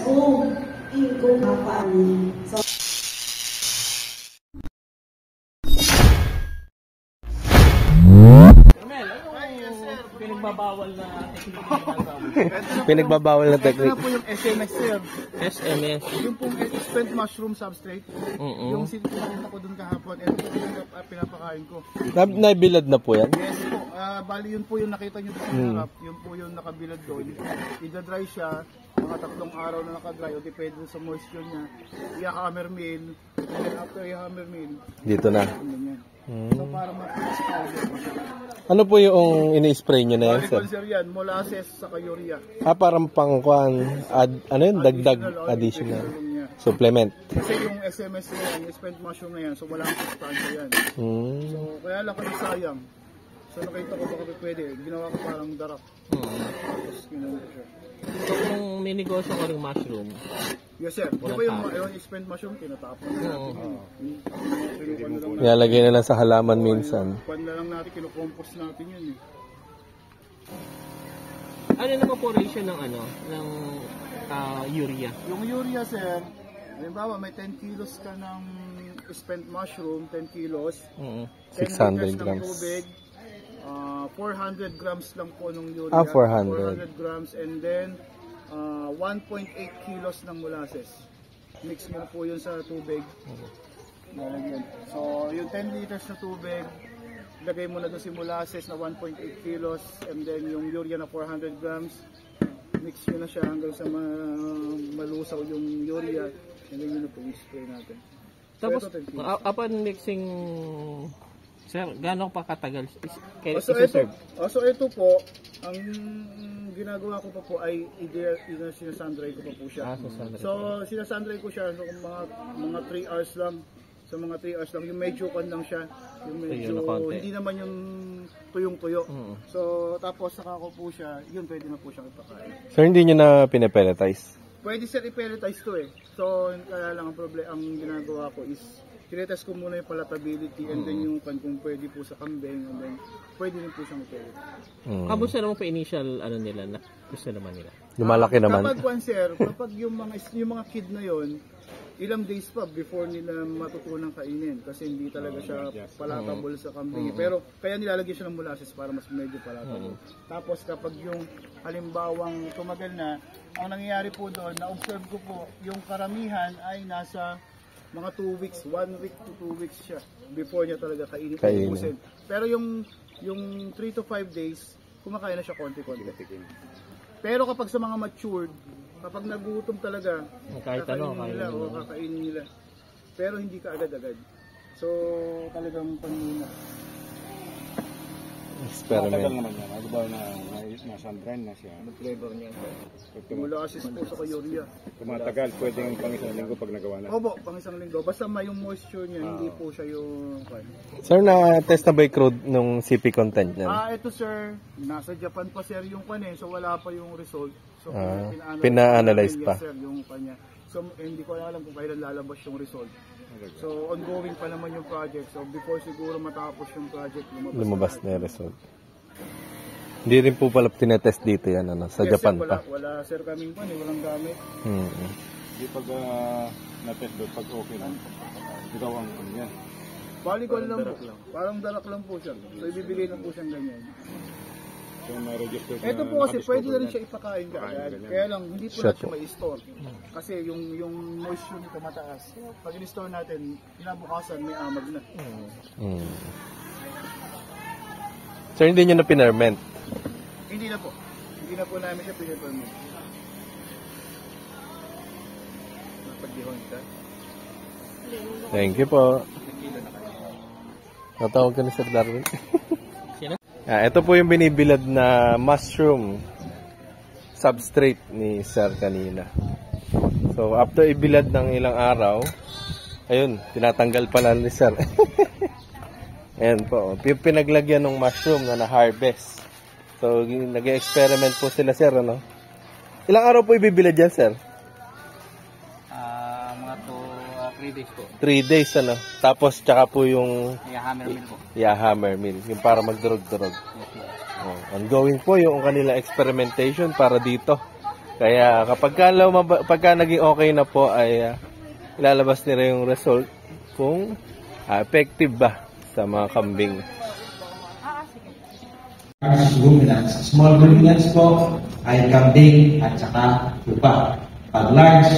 kung ingkong hapani. So, pinagbabawal na Pinagbabawal na technique. Ito na po yung SMS, sir. SMS. Yung pong spent mushroom substrate. Yung sinipinakita ko dun kahapon. Ito po yung pinapakain ko. Nabilad na po yan? Yes po. Bali yun po yung nakita nyo sa harap. Yun po yung nakabilad doon. Ida-dry siya. Mga 3 araw na nakadry. O depende sa moisture niya. I-hammer mill. And then after i-hammer mill, Dito na. ganyan. So para ma-fix powder. Ano po yung ini-spray nyo na yan, sir? Sir yan, molasses sa urea. Parang pangkuan, ano yun? Dagdag additional supplement. Kasi yung SMS na yan, yung spent mushroom na yan, so wala akong sustansya yan. So kaya lang kami sayang. So nakita ko baka pwede, ginawa ko parang darak. Tapos ginawa ko siya. So kung may negosyo ka rin mushroom, Yes sir, di ba yung spent mushroom, tinatapon na natin. Nilalagay na lang sa halaman minsan. Pan na lang natin, kinukompose natin yun eh. ano naman po ratio ng ng urea? Yung urea sir, halimbawa may 10 kilos ka ng spent mushroom, 10 kilos. 10 liters 600 ng grams. tubig, 400 grams lang po ng urea. 400. 400 grams and then 1.8 kilos ng molasses. Mix mo po yun sa tubig. So, yung 10 liters na tubig, lagay mo na doon si molasses na 1.8 kilos and then yung urea na 400 grams. Mix yun na siya hanggang sa malusaw yung urea and then yun na po yung spray natin. Tapos, So, ito, 10 kilos. upon mixing, sir, gano'n pa katagal? So ito po, ang ginagawa ko pa po ay sinasandray ko pa po siya. So sinasandray ko siya so, mga 3 hours lang. So mga 3 hours lang, yung medyo lang siya. Yung medyo, hindi naman yung tuyong-tuyo. So tapos saka ko po siya, yun pwede na po siyang ipakain. So hindi nyo na pinapelletize? Pwede sir i-pelletize to eh. So kaya lang ang ginagawa ko is tinetest ko muna yung palatability and then yung kung pwede po sa kambing and then pwede rin po siyang i-pellet. Kamusta naman po initial nila na gusto naman nila? Lumalaki naman. Kapag sir, kapag yung mga kid na yon, ilang days pa before nila matutunang kainin kasi hindi talaga siya palatable sa kambing. Pero kaya nilalagyan siya ng molasses para mas medyo palatable. Tapos kapag yung halimbawang tumagal na, ang nangyayari po doon, na-observe ko po, yung karamihan ay nasa mga 2 weeks, 1 week to 2 weeks siya before niya talaga kainin. Pero yung 3 to 5 days, kumakain na siya konti-konti. Pero kapag sa mga matured, kapag nagutom talaga, kakainin nila. Pero hindi ka agad-agad. So, talagang panuna. Experiment. naman yan. Ano ba na nasandran na siya? Flavor niya. Molasses po sa urea. Tumatagal, pwedeng pang isang linggo pag nagawa na. Opo, pang isang linggo. Basta may yung moisture niya, hindi po siya yung... Sir, na-test na ba yung crude nung CP content niya? Ito sir, nasa Japan pa sir yung so wala pa yung result. So, pina-analyze pa. Yes, sir, yung kanya. So, hindi ko alam kung kailan lalabas yung result. So, ongoing pa naman yung project. So, before siguro matapos yung project, lumabas na yung result. Hindi rin po pala tinetest dito yan, sa yes, Japan sir, pa. Wala sir kaming walang gamit. Di pag na-test doon, pag okay lang, ikaw ang yan. Polygon lang po. Parang darak lang po siya. So, ibibigay lang po siyang ganyan. So, na-register Ito po kasi pwede na rin siya ipakain kaagad. Kaya lang, hindi po natin siya ma-store. Kasi yung moisture nito mataas. Pag in-store natin, kinabukasan may amag na. Sir, hindi nyo na pinerment? Hindi na po. Hindi na po namin siya pinipperment. Napag-dihon ka. Thank you po. Natawag ka ni Sir Darwin. Ito po yung binibilad na mushroom substrate ni Sir kanina. So, after ibilad ng ilang araw, ayun, tinatanggal pala ni Sir. Ayan po, pinaglagyan ng mushroom na na-harvest. So, nag-experiment po sila, Sir, Ilang araw po ibibilad yan, Sir? Mga 3 days po. 3 days, Tapos, tsaka po yung... Hammer mill po. Hammer mill. Yung para magdurog-durog. Ongoing po yung kanilang experimentation para dito. Kaya pagka naging okay na po ay ilalabas nila yung result kung effective ba sa mga kambing. Large ruminants. Small ruminants po ay kambing at saka tupa. Pag large,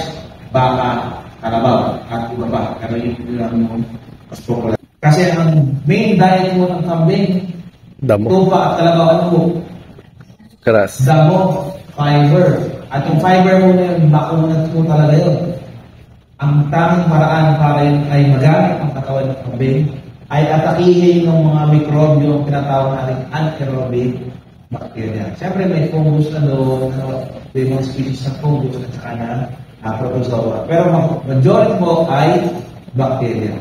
baka, kalabaw at iba pa. Pero yun lang yung mas popular. Kasi ang main diet mo ng kambing, Damo. tupa at kalabaw, ano po? Karas. Damo, fiber. At yung fiber mo na yun, bakunat mo talaga yun. Ang tamang paraan para yun ay magamit ang katawan ng kambing ay atakihin ng mga mikrobyo ang tinatawag natin anaerobic bacteria. Siyempre may fungus na doon, may mga species ng fungus at saka na protozoa. Pero majority mo ay bacteria.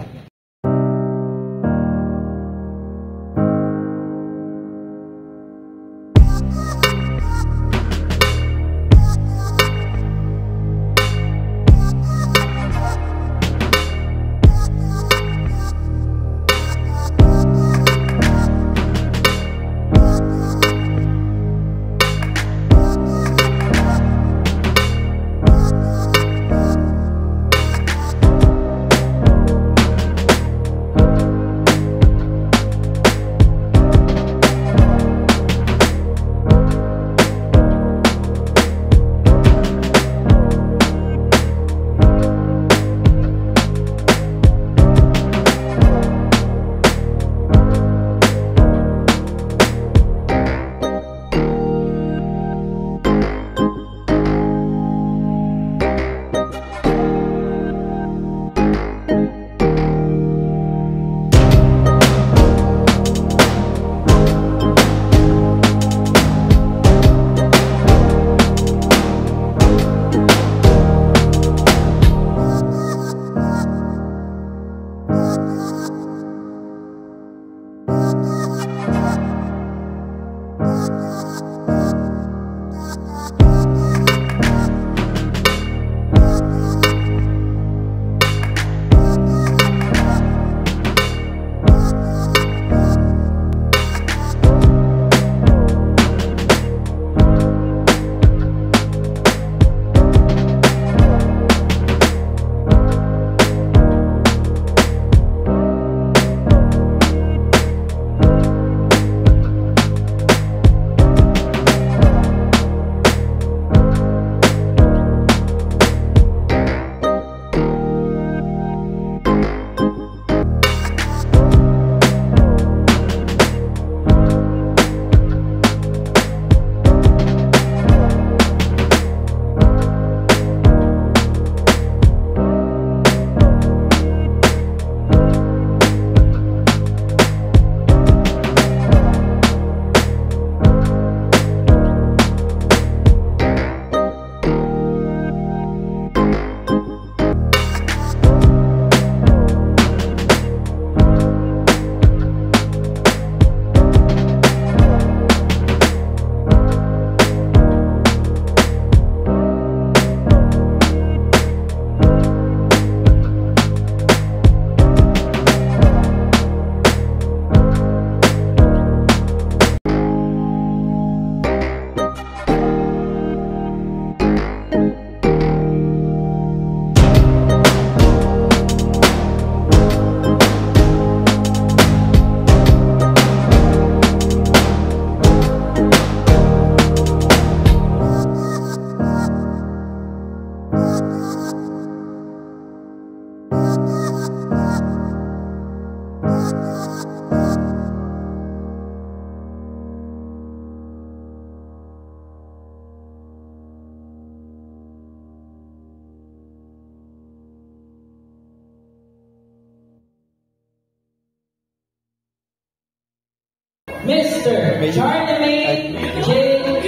Mr. Charlemagne J.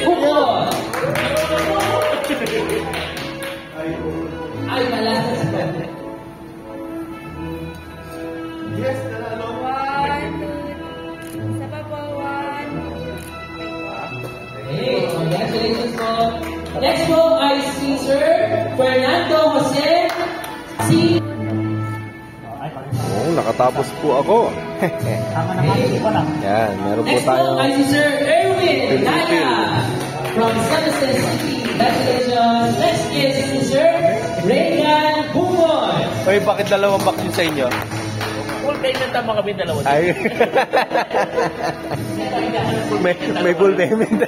Fugol. Ay, malakas ka. Yes, nanalo. 1, 2, isa pa po, 1. Hey, congratulations po. Next po ay si Sir Fernando Jose C. Oh, nakatapos po ako. Yan, meron po Next po tayo. ay si Sir Erwin Naya from San Jose City. Congratulations. Next is Sir Reagan Bumon. Uy, bakit dalawang vaccine sa inyo? Full payment tama kami dalawa. Ay. may full payment.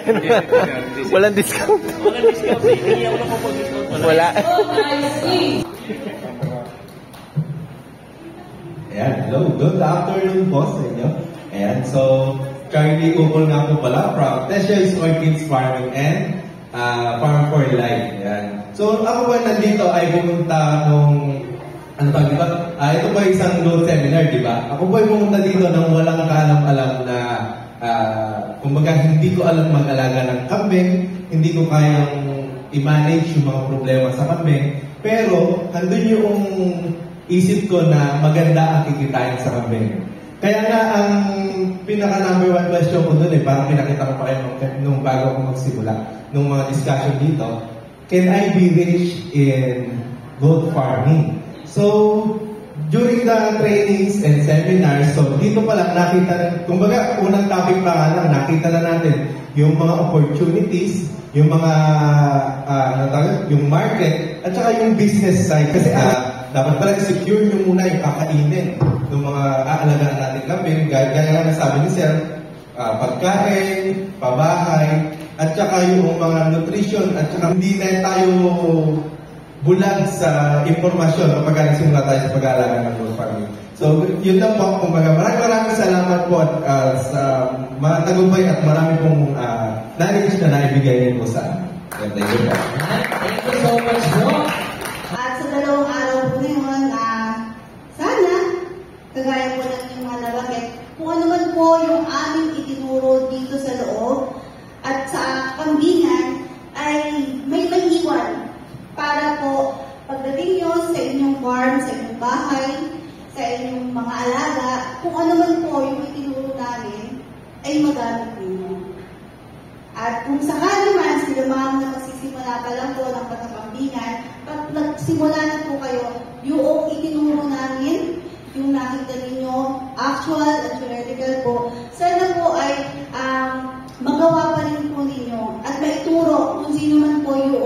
Walang discount. Walang discount. Hindi ako nakapag-discount. Wala. Ayan, hello. Good afternoon po sa inyo. Ayan, so, Charlie Ukol nga po pala from Tessia's Orchids Farming and Farm for Life. Ayan. So, ako ba nandito ay pumunta nung, ano ba, di ba? Ito ba isang load seminar, di ba? Ako ba pumunta dito nang walang kaalam-alam na, kumbaga, hindi ko alam mag-alaga ng kambing, hindi ko kayang i-manage yung mga problema sa kambing, pero, andun yung isip ko na maganda ang kikitain sa kambing. Kaya nga, ang pinaka number one question ko dun parang pinakita ko pa kayo nung bago ako magsimula, nung mga discussion dito, can I be rich in goat farming? So, during the trainings and seminars, so dito pa lang nakita, kumbaga, unang topic pa nga lang, nakita na natin yung mga opportunities, yung mga, yung market, at saka yung business side. Kasi dapat pala secure nyo muna yung kakainin ng mga aalagaan natin kambing. Gaya nga sabi ni Sir, pagkain, pabahay, at saka yung mga nutrition, at saka hindi na tayo bulag sa impormasyon kapag nagsimula tayo sa pag-aalaga ng goat farming. So, yun lang po. Kumbaga, maraming salamat po at sa mga tagumpay at marami pong knowledge na naibigay niyo po sa amin. Thank you. Thank you so much, bro. At sa dalawang araw po ngayon, sana, kagaya po ng yung mga nabanggit, kung ano man po yung aming itinuro dito sa loob at sa kambingan ay may iwan para po pagdating nyo sa inyong farm, sa inyong bahay, sa inyong mga alaga, kung ano man po yung itinuro namin ay magamit ninyo. At kung sakali man sila mga magsisimula pa lang po ng pagkakambingan, pag nagsimula na po kayo, yung itinuro namin, yung nakita ninyo, actual at theoretical po, sana po ay magawa pa rin po ninyo at maituro kung sino man po yung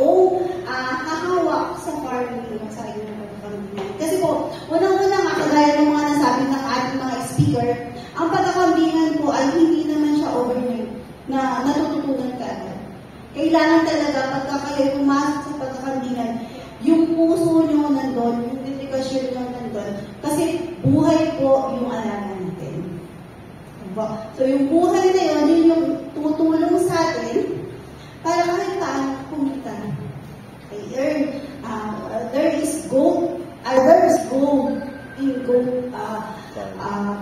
hahawak sa farming ninyo sa inyong pagkakambingan. Kasi po, unang-una nga, kagaya ng mga nasabi ng ating mga speaker, ang pagkakambingan po ay hindi naman siya overnight na natututunan ka agad. Kailangan talaga pagka kayo pumasok sa pagkakambingan, yung puso nyo nandun, yung dedikasyon nyo nandun, kasi buhay po yung alaga natin. So yung buhay na yun, yun yung tutulong sa atin para kahit paano kumita. There is gold in gold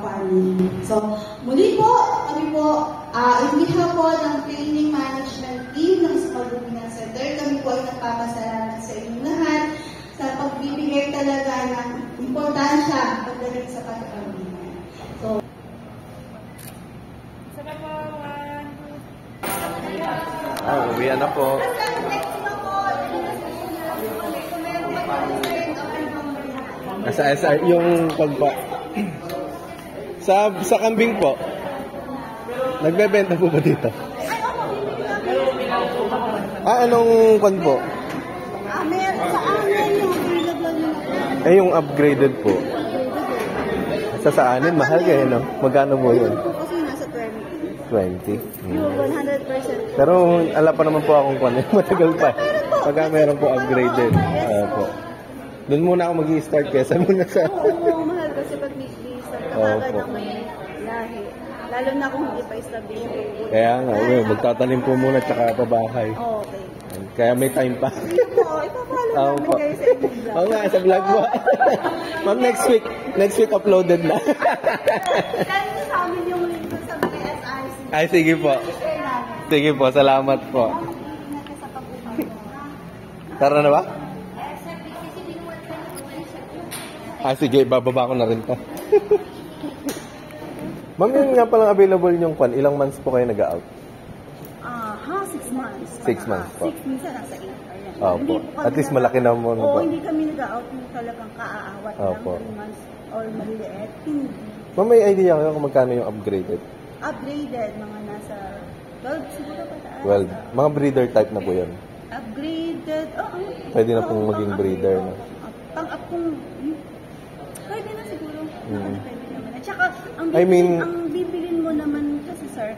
farming. So, muli po, kami po, in behalf po ng training management team ng Small Ruminant Center, kami po ay nagpapasalamat sa inyong lahat sa pagbibigay talaga ng importansya pagdating sa pagkakambingan. So, uwian na po. Sa SR, yung pagba... sa kambing po, nagbebenta po ba dito? Anong kwan po? sa amin yung available yung upgraded po. Sa anin, mahal kayo, no? Magkano po yun? kasi nasa 20. 20? Yung 100%. Pero ala pa naman po akong kwan. Matagal pa. Pagka meron po upgraded. Po. Doon muna ako mag-i-start kesa muna sa... Oo, mahal kasi pag i-start ka agad ang may lahi. Lalo na kung hindi pa establish yung... Kaya nga, magtatanim po muna tsaka pabahay. Okay. Kaya may time pa. Oo, ipapalo namin kayo sa inyong vlog. Oo nga, sa vlog mo. Ma'am, next week uploaded na. Send mo sa amin yung link sa BSRC. Ay, sige po. Share namin. Sige po, salamat po. Ingat ka sa pag-upan mo. Tara na ba? Sige, bababa ko na rin to. Ma'am, yun nga palang available yung kwan. Ilang months po kayo nag-out? 6 months. 6 months po. 6 minsan nasa 8. Opo. At least malaki na mo. Oo, hindi kami nag-out yung talagang kaaawat lang 3 months or maliliit. Hindi. Ma'am, may idea kayo kung magkano yung upgraded? Upgraded, mga nasa 12 siguro pataas. 12. Mga breeder type na po yun. Upgraded. Oo. Pwede na pong maging breeder, no? Pang-up kung... Pwede na siguro. Pwede naman. At saka, ang bibilin mo naman kasi, sir,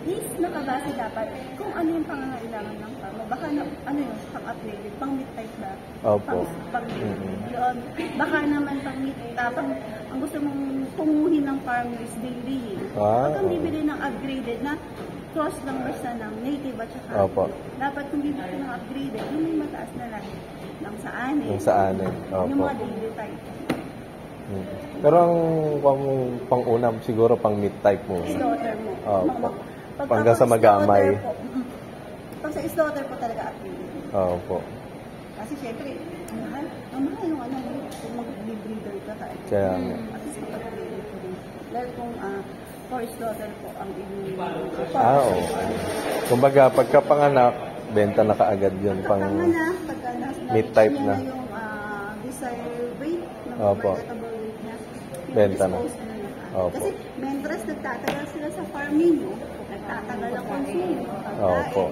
is nakabase dapat kung ano yung pangangailangan ng farm. Baka ano yung pang-upgraded, pang-meat type ba? Opo. Pang-meat. Yun. Baka naman pang-meat, ang gusto mong tunguhin ng farm is dairy. Pag ang bibili ng upgraded na cross lang basta ng native at saka dapat kung bibili ng upgraded, yun yung mataas na lang ng saanin. Yung saanin. Opo. Yung mga dairy type. Pero ang pang-unam siguro pang-meat type mo. Slaughter mo. Opo. Hanggang sa mag-amay. Pag sa slaughter po talaga upgraded. Opo. Kasi syempre, ang mahal yung ano, kung mag-breeder ka tayo. Kaya nga. At least mag-breeder ko rin. Dahil kung for slaughter po ang ibig. Oo. Kumbaga, pagkapanganak, benta na kaagad yun. Pang meat type na. Yung desired weight, Opo. weight niya. Benta na. Opo. Kasi mentors, nagtatagal sila sa farming nyo. Nagtatagal ang consume. Opo.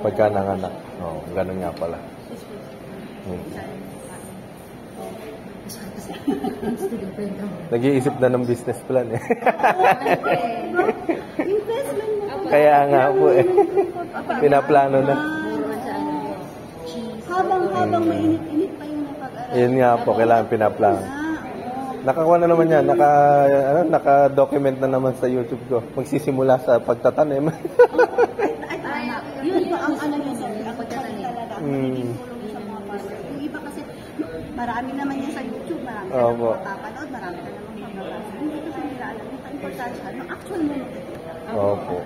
Pagka nanganak. Oo, ganun nga pala. Nag-iisip na ng business plan eh. Investment mo po. Kaya nga po eh. Pinaplano na. Habang mainit-init pa yung napag-aral. Yun nga po, kailangan pinaplano. Nakakuha na naman yan, naka-document na naman sa YouTube ko. Magsisimula sa pagtatanim. Yun pa ang ano yun, ang pagtatanim talaga. Hindi tulong sa mga farmer. Yung iba kasi, marami naman yan sa YouTube, marami na naman mapapanood, marami na naman mapapanood. Hindi kasi nila alam yung importansya, yung actual mo. Opo.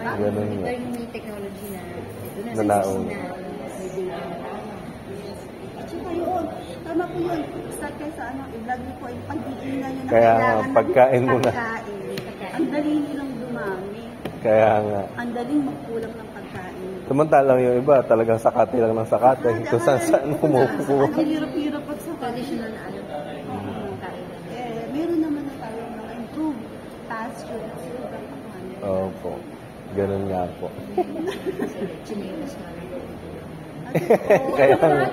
Ganun nga. Yung may technology na ito na sa nauna. At saka yun, tama po yun. Start kayo sa ano, i-vlog niyo po, yung pag-iingan nyo na Kaya kailangan ng pagkain muna. Ang dali nilang dumami. Kaya nga. Ang daling magkulang ng pagkain. Samantalang yung iba, talagang sakate lang ng sakate. Kung saan pumupupo. Ang hirap-hirap pag sa traditional na ano. Meron naman na tayong mga improved pasture. Opo. Ganun nga po. Kaya nga.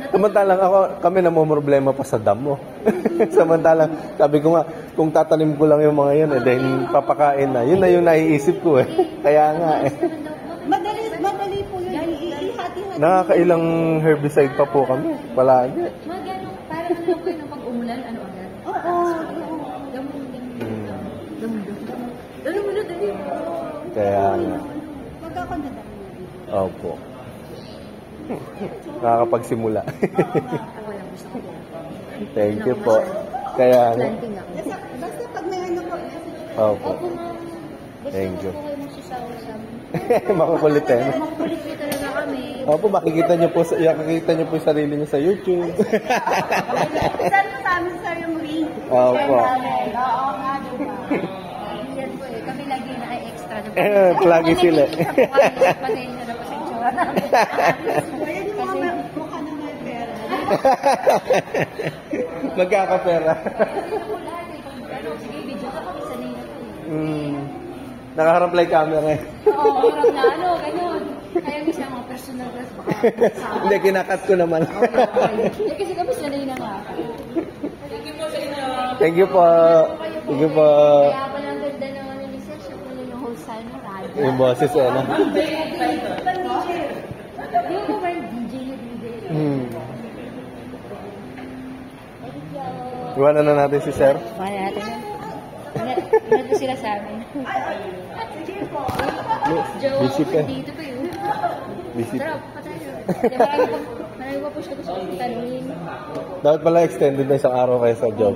Samantalang kami namumroblema pa sa damo. Samantalang, sabi ko nga, kung tatanim ko lang yung mga yan, then papakain na. Yun na yung naiisip ko eh. Kaya nga eh. Madali po yun. Ihati-hati. Nakakailang herbicide pa po kami. Palagi. Magano, parang ano po yung pag umulan, ano agad? Oo. Dali. Kaya nga. Magkakanda na. Opo. Nakakapagsimula. Thank you po. Kaya nga. Basta pag may ano po. Opo. Thank you. Makukulit eh. Makukulit po talaga kami. Opo, makikita niyo po yung sarili niyo sa YouTube. Saan mo sa amin, sir, yung link? Opo. Oo nga, diba? Yan po eh. Kami lagi na ay extra. Lagi sila. Pasensya na po sa itsura namin. Kaya yung mga mukha na may pera. Magkakapera. Sige, video ka kami sanay na po. Nakaharap like camera eh. Oo, harap na ano, ganyan. Kaya minsan mga personal class baka. Hindi, kinakat ko naman. Kasi kami sanay na nga. Thank you po. Thank you po. Kaya pala ang ganda ng ano ni Sir, siya po yung host sa ano, radio. Yung boses eh, no? Yung po ba yung DJ yung DJ? Iwanan na natin si Sir. Wala natin yan. Ano sila sa amin? Busy pa. Dito pa yun. Busy. Tara, patayo. Marami pa po siya gusto kong tanungin. Dapat pala extended na isang araw kayo sa job.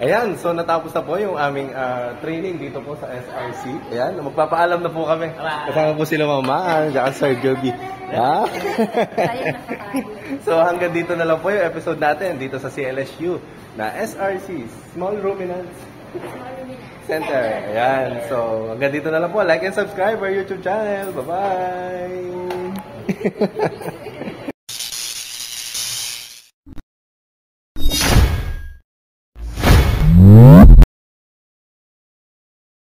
Ayan, so natapos na po yung aming training dito po sa SRC. Ayan, magpapaalam na po kami. Kasama po sila Mama, at Sir Joby. Yeah? So hanggang dito na lang po yung episode natin dito sa CLSU na SRC, Small Ruminants Center. Ayan, so hanggang dito na lang po. Like and subscribe our YouTube channel. Bye-bye!